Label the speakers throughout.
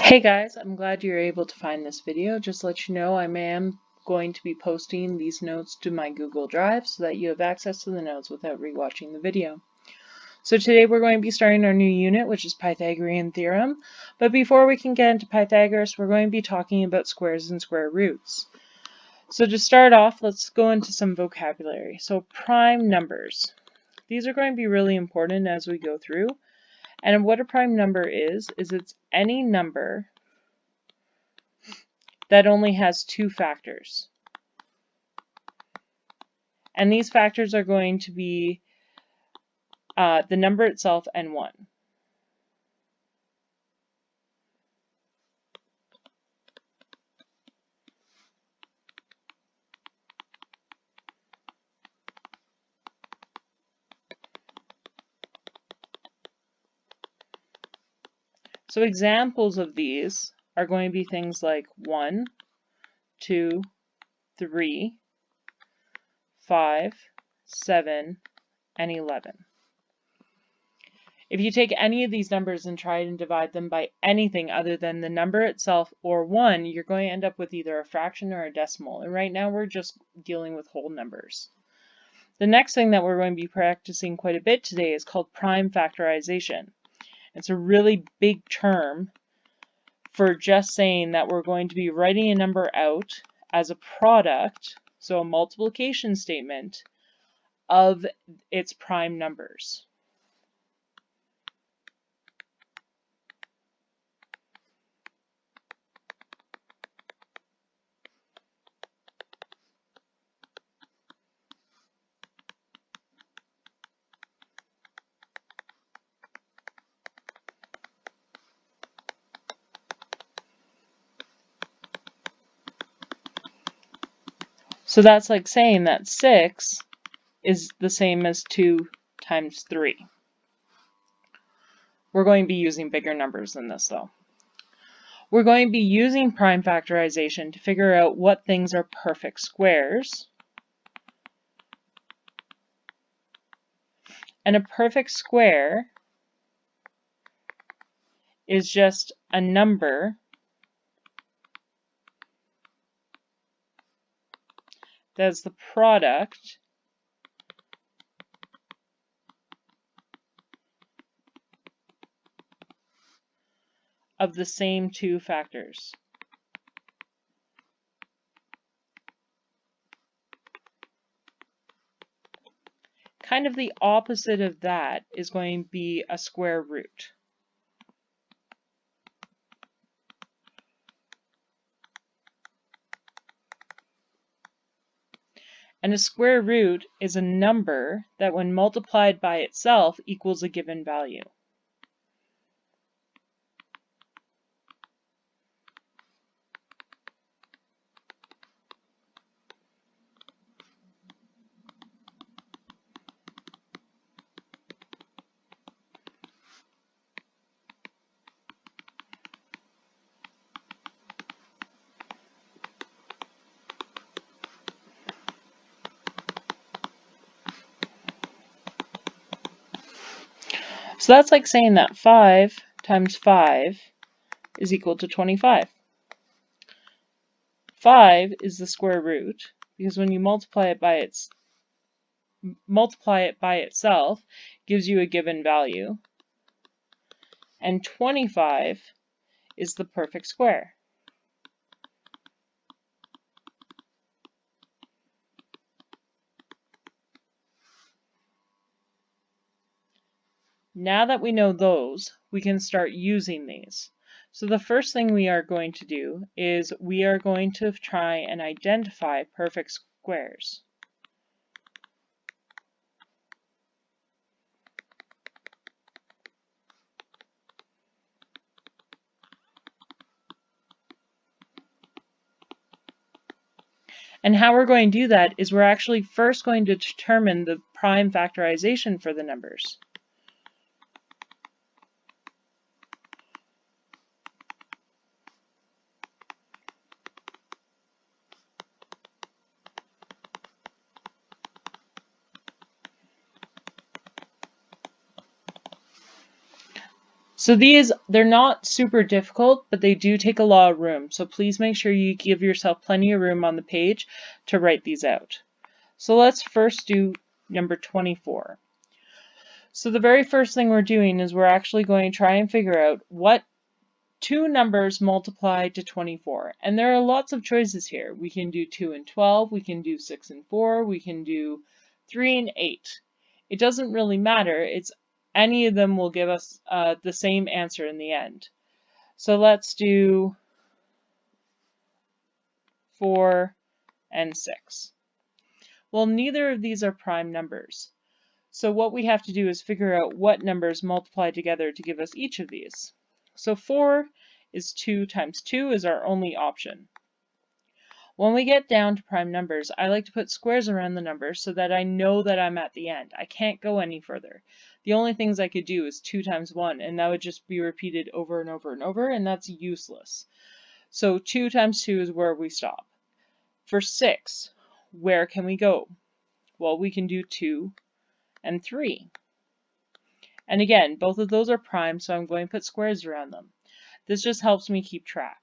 Speaker 1: Hey guys, I'm glad you're able to find this video. Just to let you know, I am going to be posting these notes to my Google Drive so that you have access to the notes without rewatching the video. So today we're going to be starting our new unit, which is Pythagorean theorem. But before we can get into Pythagoras, we're going to be talking about squares and square roots. So to start off, let's go into some vocabulary. So prime numbers. These are going to be really important as we go through. And what a prime number is it's any number that only has two factors. And these factors are going to be the number itself and 1. So examples of these are going to be things like 1, 2, 3, 5, 7, and 11. If you take any of these numbers and try and divide them by anything other than the number itself or 1, you're going to end up with either a fraction or a decimal. And right now we're just dealing with whole numbers. The next thing that we're going to be practicing quite a bit today is called prime factorization. It's a really big term for just saying that we're going to be writing a number out as a product, so a multiplication statement, of its prime numbers. So that's like saying that 6 is the same as 2 times 3. We're going to be using bigger numbers than this though. We're going to be using prime factorization to figure out what things are perfect squares. And a perfect square is just a number that's the product of the same two factors. Kind of the opposite of that is going to be a square root. And a square root is a number that when multiplied by itself equals a given value. So that's like saying that 5 times 5 is equal to 25. 5 is the square root because when you multiply it by itself, gives you a given value. And 25 is the perfect square. Now that we know those, we can start using these. So the first thing we are going to do is we are going to try and identify perfect squares. And how we're going to do that is we're actually first going to determine the prime factorization for the numbers. So they're not super difficult, but they do take a lot of room. So please make sure you give yourself plenty of room on the page to write these out. So let's first do number 24. So the very first thing we're doing is we're actually going to try and figure out what two numbers multiply to 24. And there are lots of choices here. We can do 2 and 12, we can do 6 and 4, we can do 3 and 8. It doesn't really matter. Any of them will give us the same answer in the end. So let's do 4 and 6. Well, neither of these are prime numbers. So what we have to do is figure out what numbers multiply together to give us each of these. So 4 is 2 times 2 is our only option. When we get down to prime numbers, I like to put squares around the numbers so that I know that I'm at the end. I can't go any further. The only things I could do is 2 times 1, and that would just be repeated over and over and over, and that's useless. So 2 times 2 is where we stop. For 6, where can we go? Well, we can do 2 and 3. And again, both of those are prime, so I'm going to put squares around them. This just helps me keep track.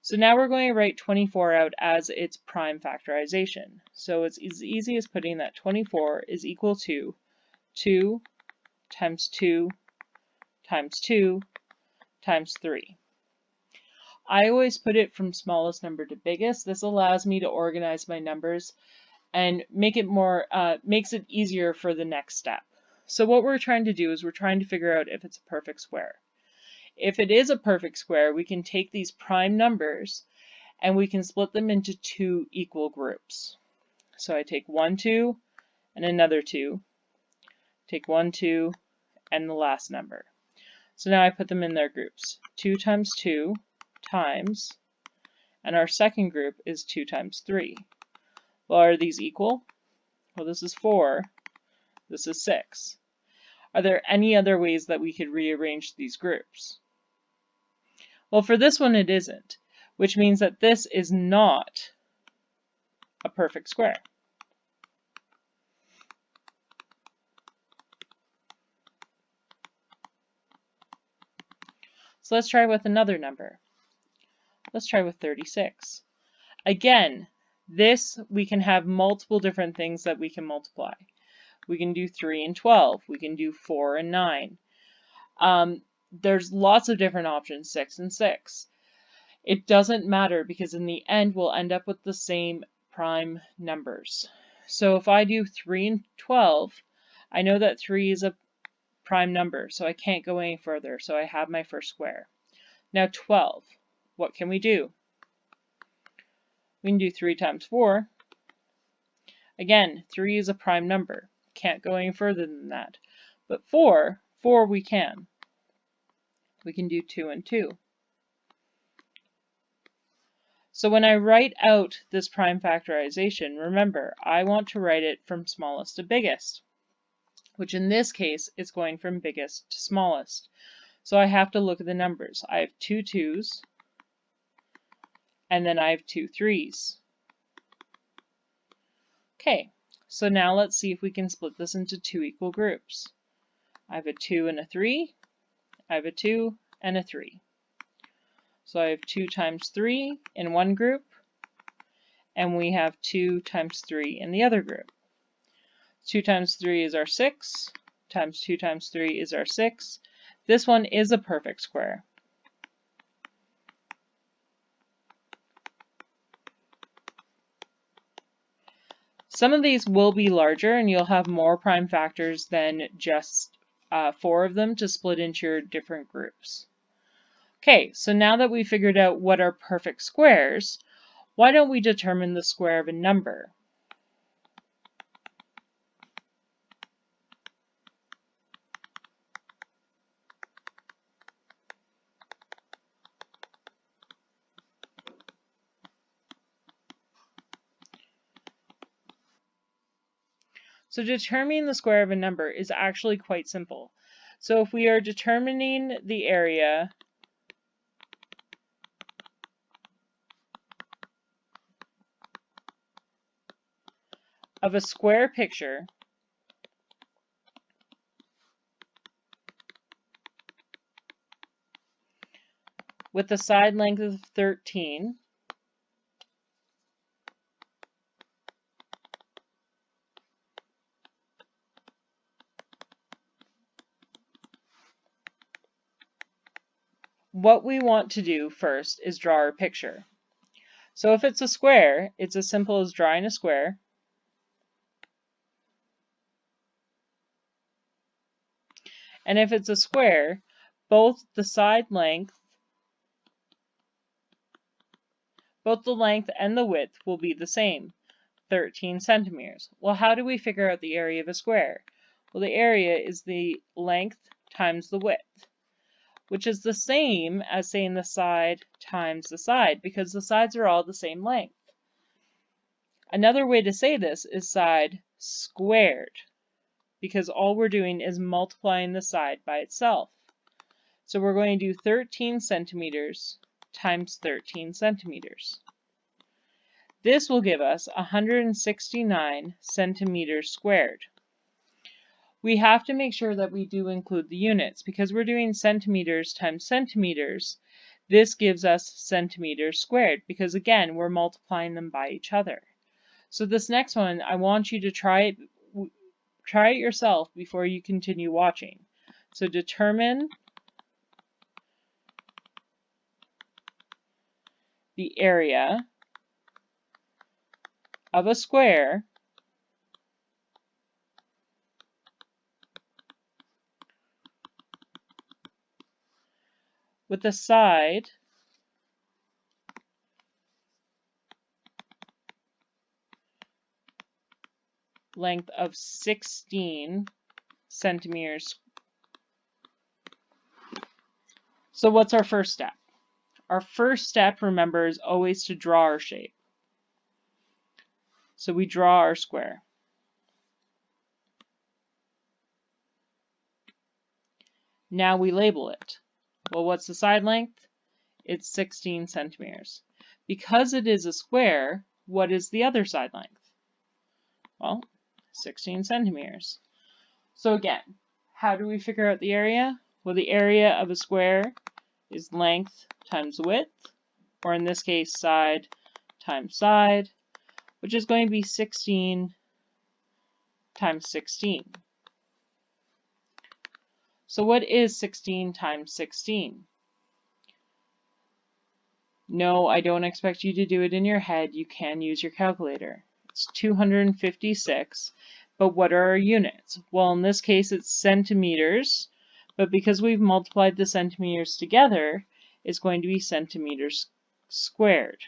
Speaker 1: So now we're going to write 24 out as its prime factorization. So it's as easy as putting that 24 is equal to 2 times 2 times 2 times 3. I always put it from smallest number to biggest. This allows me to organize my numbers and makes it easier for the next step. So what we're trying to do is we're trying to figure out if it's a perfect square. If it is a perfect square, we can take these prime numbers and we can split them into two equal groups. So I take 1, 2, and another 2, take 1, 2, and the last number. So now I put them in their groups. 2 times 2 times, and our second group is 2 times 3. Well, are these equal? Well, this is 4, this is 6. Are there any other ways that we could rearrange these groups? Well, for this one it isn't, which means that this is not a perfect square. So let's try with another number. Let's try with 36. Again, this we can have multiple different things that we can multiply. We can do 3 and 12. We can do 4 and 9. There's lots of different options, 6 and 6. It doesn't matter because in the end we'll end up with the same prime numbers. So if I do 3 and 12, I know that 3 is a prime number, so I can't go any further, so I have my first square. Now 12, what can we do? We can do 3 times 4. Again, 3 is a prime number. Can't go any further than that. But 4 we can. We can do 2 and 2. So when I write out this prime factorization, remember, I want to write it from smallest to biggest, which in this case is going from biggest to smallest. So I have to look at the numbers. I have 2 2's, and then I have 2 3's. Okay, so now let's see if we can split this into two equal groups. I have a 2 and a 3. I have a 2 and a 3. So I have 2 times 3 in one group, and we have 2 times 3 in the other group. 2 times 3 is our 6, times 2 times 3 is our 6. This one is a perfect square. Some of these will be larger and you'll have more prime factors than just 4 of them to split into your different groups. Okay, so now that we figured out what are perfect squares, why don't we determine the square of a number? So determining the square of a number is actually quite simple. So if we are determining the area of a square picture, with a side length of 13, what we want to do first is draw our picture. So if it's a square, it's as simple as drawing a square. And if it's a square, both the length and the width will be the same, 13 centimeters. Well, how do we figure out the area of a square? Well, the area is the length times the width, which is the same as saying the side times the side, because the sides are all the same length. Another way to say this is side squared, because all we're doing is multiplying the side by itself. So we're going to do 13 centimeters times 13 centimeters. This will give us 169 centimeters squared. We have to make sure that we do include the units, because we're doing centimeters times centimeters. This gives us centimeters squared, because again, we're multiplying them by each other. So this next one, I want you to try it yourself before you continue watching. So determine the area of a square with a side length of 16 centimeters. So what's our first step? Our first step, remember, is always to draw our shape. So we draw our square. Now we label it. Well, what's the side length? It's 16 centimeters. Because it is a square, what is the other side length? Well, 16 centimeters. So again, how do we figure out the area? Well, the area of a square is length times width, or in this case, side times side, which is going to be 16 times 16. So what is 16 times 16? No, I don't expect you to do it in your head. You can use your calculator. It's 256, but what are our units? Well, in this case, it's centimeters, but because we've multiplied the centimeters together, it's going to be centimeters squared.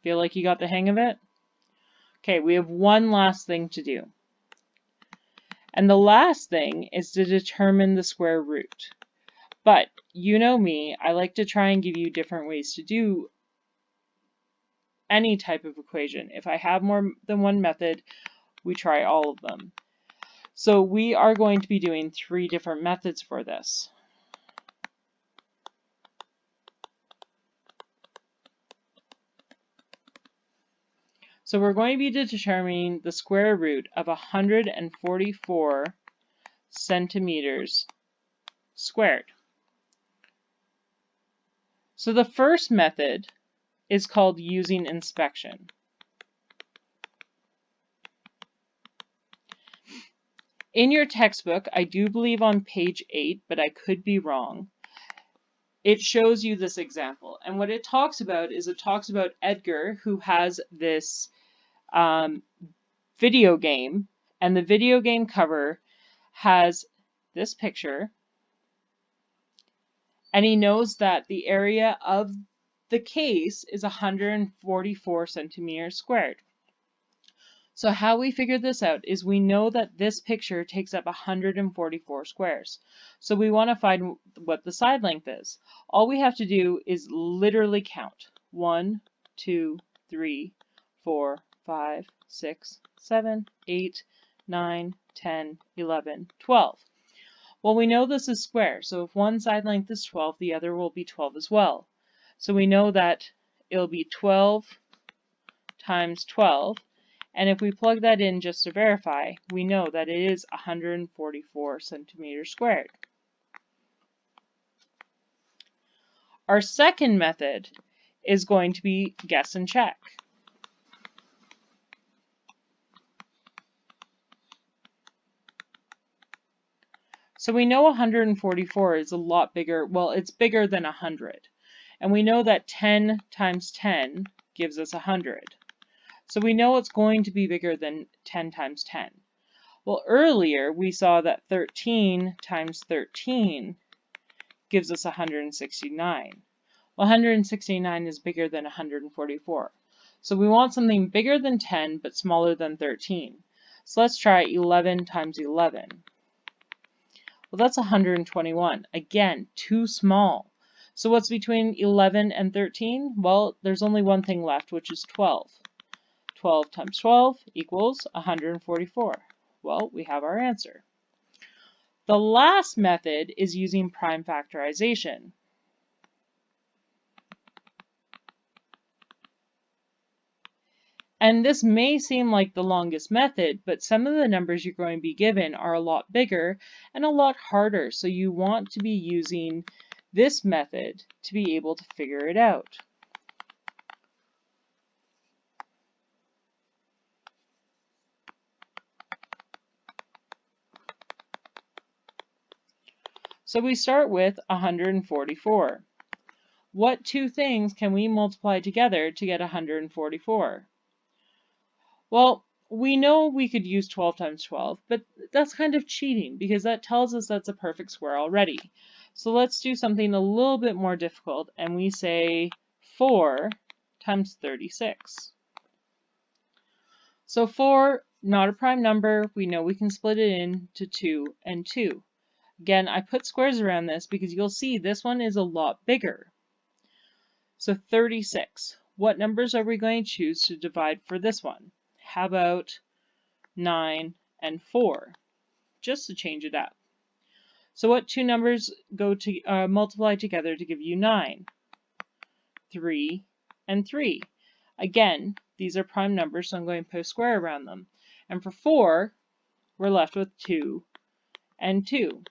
Speaker 1: Feel like you got the hang of it? Okay, we have one last thing to do. And the last thing is to determine the square root. But you know me, I like to try and give you different ways to do any type of equation. If I have more than one method, we try all of them. So we are going to be doing 3 different methods for this. So we're going to be determining the square root of 144 centimeters squared. So the first method is called using inspection. In your textbook, I do believe on page 8, but I could be wrong, it shows you this example. And what it talks about is it talks about Edgar, who has this video game, and the video game cover has this picture, and he knows that the area of the case is 144 centimeters squared. So how we figure this out is we know that this picture takes up 144 squares. So we want to find what the side length is. All we have to do is literally count. 1, 2, 3, 4, 5, 6, 7, 8, 9, 10, 11, 12. Well, we know this is square, so if one side length is 12, the other will be 12 as well. So we know that it'll be 12 times 12, and if we plug that in just to verify, we know that it is 144 centimeters squared. Our second method is going to be guess and check. So we know 144 is a lot bigger, well, it's bigger than 100. And we know that 10 times 10 gives us 100. So we know it's going to be bigger than 10 times 10. Well, earlier we saw that 13 times 13 gives us 169. Well, 169 is bigger than 144. So we want something bigger than 10 but smaller than 13. So let's try 11 times 11. Well, that's 121. Again, too small. So what's between 11 and 13? Well, there's only one thing left, which is 12. 12 times 12 equals 144. Well, we have our answer. The last method is using prime factorization. And this may seem like the longest method, but some of the numbers you're going to be given are a lot bigger and a lot harder, so you want to be using this method to be able to figure it out. So we start with 144. What two things can we multiply together to get 144? Well, we know we could use 12 times 12, but that's kind of cheating because that tells us that's a perfect square already. So let's do something a little bit more difficult, and we say 4 times 36. So 4, not a prime number, we know we can split it into 2 and 2. Again, I put squares around this because you'll see this one is a lot bigger. So 36. What numbers are we going to choose to divide for this one? How about 9 and 4, just to change it up. So what two numbers go to multiply together to give you 9? 3 and 3. Again, these are prime numbers, so I'm going to put a square around them. And for 4, we're left with 2 and 2.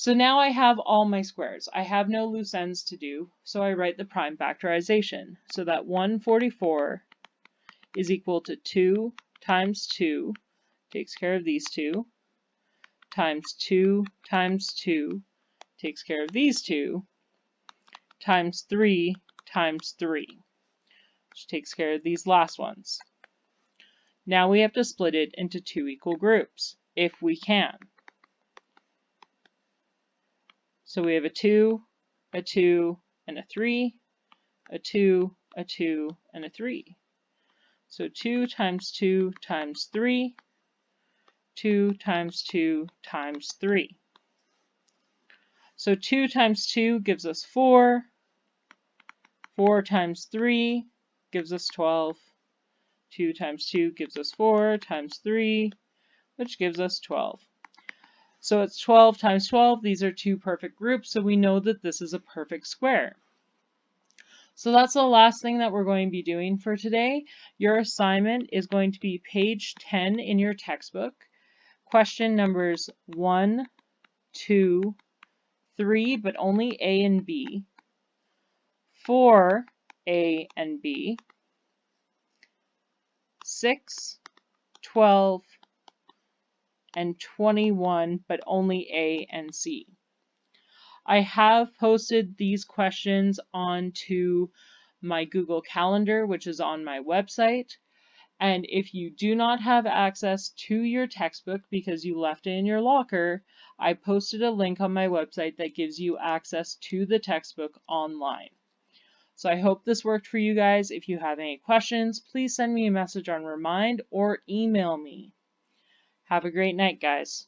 Speaker 1: So now I have all my squares. I have no loose ends to do, so I write the prime factorization. So that 144 is equal to 2 times 2, takes care of these two, times 2 times 2, takes care of these two, times 3 times 3, which takes care of these last ones. Now we have to split it into two equal groups, if we can. So we have a 2, a 2, and a 3, a 2, a 2, and a 3. So 2 times 2 times 3, 2 times 2 times 3. So 2 times 2 gives us 4, 4 times 3 gives us 12, 2 times 2 gives us 4 times 3, which gives us 12. So it's 12 times 12, these are two perfect groups, so we know that this is a perfect square. So that's the last thing that we're going to be doing for today. Your assignment is going to be page 10 in your textbook, question numbers 1, 2, 3, but only A and B, 4, A and B, 6, 12, and 21, but only A and C. I have posted these questions onto my Google Calendar, which is on my website. And if you do not have access to your textbook because you left it in your locker, I posted a link on my website that gives you access to the textbook online. So I hope this worked for you guys. If you have any questions, please send me a message on Remind or email me. Have a great night, guys.